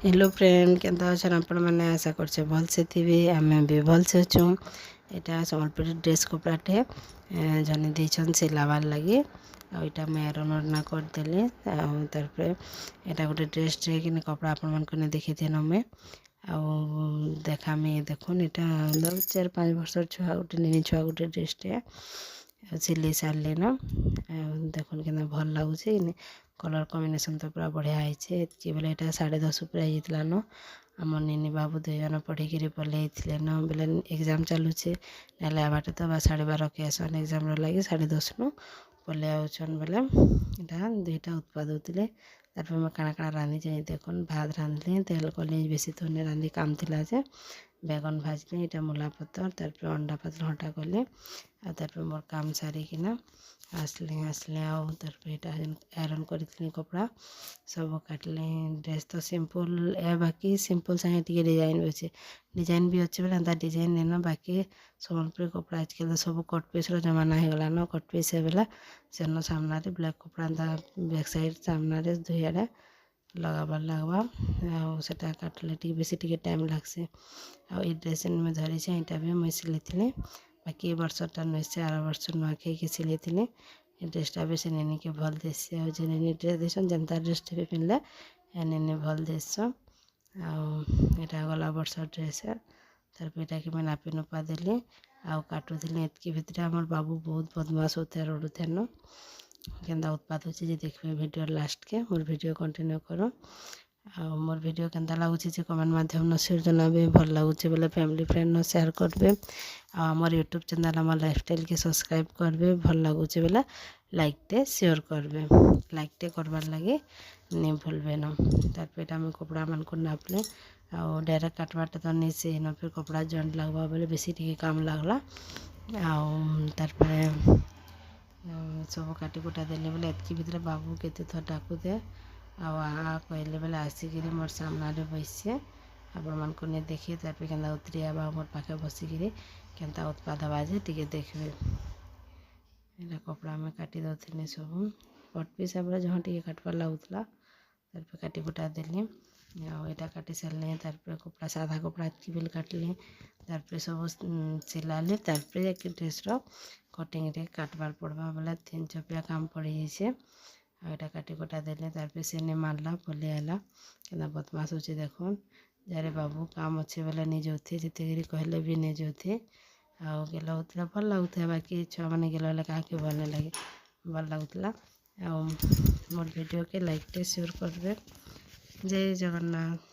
Hello friend Kenta अछन आपण मैंने आशा करछे भल से थी आमे भी भल से अछू। यहाँ सम्बलपुरी ड्रेस कपड़ाटे जने देछन सिलाबार लगे आईटा मैं आयरन करदेली तारपर यहाँ गोटे ड्रेस टे कि कपड़ा आपण मन देखी थे नमे देखामी देखुन यहाँ 4-5 वर्ष छुआ गोटे निनी छुआ गोटे ड्रेसटे सिले सारे न देखुन के भल लगुच कलर कॉम्बिनेशन तो पूरा बढ़िया है कि बोले यहाँ 10:30 पूरा जाता न आम निनी बाबू 2 जन पढ़ी पलि न बोले एग्जाम चलुचे ना बाट तो 12:30 के आसन एग्जाम लगे 10:30 न पलि आउन बोले यहाँ 2टा उत्पाद होते तार मैं काଣା काଣା रांधि जाए देखुन भात रांधली तेल कली बेसी थोड़े रांधि काम थिला जे बैगन भाजली यहाँ मूला पतर तार अंडा पतर हटा कली तार मोर काम सारिकिना आसले तार आयरन करी कपड़ा सब काटली ड्रेस तो सिंपल ए बाकी सिंपल सागे टी डिजाइन भी अच्छे डिजाइन भी अच्छे बोले एंता डिजाइन नहीं बाकी सम्बलपुरी कपड़ा आजकल तो सब कट पीस जमाना हो गला न कट पीस है सेन सामना ब्लैक कपड़ा एंता बैक साइड सामना दुआड़े लगाबार लगवा सेटा काटले टी बेसी टी टाइम लगसे आई ड्रेस में धरी यहाँ भी मुझे सिली बाकी वर्षटा नुई से आर वर्ष नुआखाई के सिली ड्रेसटा भी से निनी के भल देसी आज निनी ड्रेस देसन जनता ड्रेस भी पिंधले निनी भल देस यहाँ गला वर्ष ड्रेस तार यहाँ कि मैं नापी नुपा देली काटुली एतकी भितर आम बाबू बहुत बदमाश होते रड़ुथे न केन्ता उत्पात होचे जे देखबे वीडियो लास्ट के मोर वीडियो कंटिन्यू करो मोर वीडियो केन्ता लगुच कमेंट माध्यम शेयर जनाबे भल लगुच बोले फैमिली फ्रेंड शेयर करबे आमर यूट्यूब चैनल आम लाइफस्टाइल के सब्सक्राइब करबे भल लगुच बोले लाइक टे शेयर करबे लाइक टे करबार लगे नहीं भूलबे न तार आम कपड़ा मान को नापले डायरेक्ट काटबाटा तो नहीं से न फिर कपड़ा जॉइंट लगवा बोले बेसी टी काम लगला तार सब काटी कुटा देले बोले एतकी भितर बाबू केते थर डाकू दे कहले बोले आसिक मोर सामना बैसे आपण मन को नहीं देखिए तार केन्ता उतरी आवा मोर पाखे बसिकी केन्ता उत्पाद हवा जे टी देखबे यहाँ कपड़ा में काटी दौनी सब कट पीस भाई जहाँ टी काटबार लगुला तार काटी कुटा देली यहाँ काटी सारे तार कपड़ा सादा कपड़ा एतकी बेल काटली तार सब सिलाली तार ड्रेस कटिंग रे काटबार पड़वा बोले 3 चपिया काम पड़ी जाए यहाँ काटी कुटा देले तार से नहीं मारला पलि आला क्या बदमाश होचे देखुन जारे बाबू काम अच्छे बोले नहीं जाते जिते कहले भी नहीं जाते गेल होता भल लगुता बाकी छुआ मैंने गेल क्या भल नहीं लगे भल लगुला मोर वीडियो के लाइक टे शेयर करबे जय जगन्नाथ।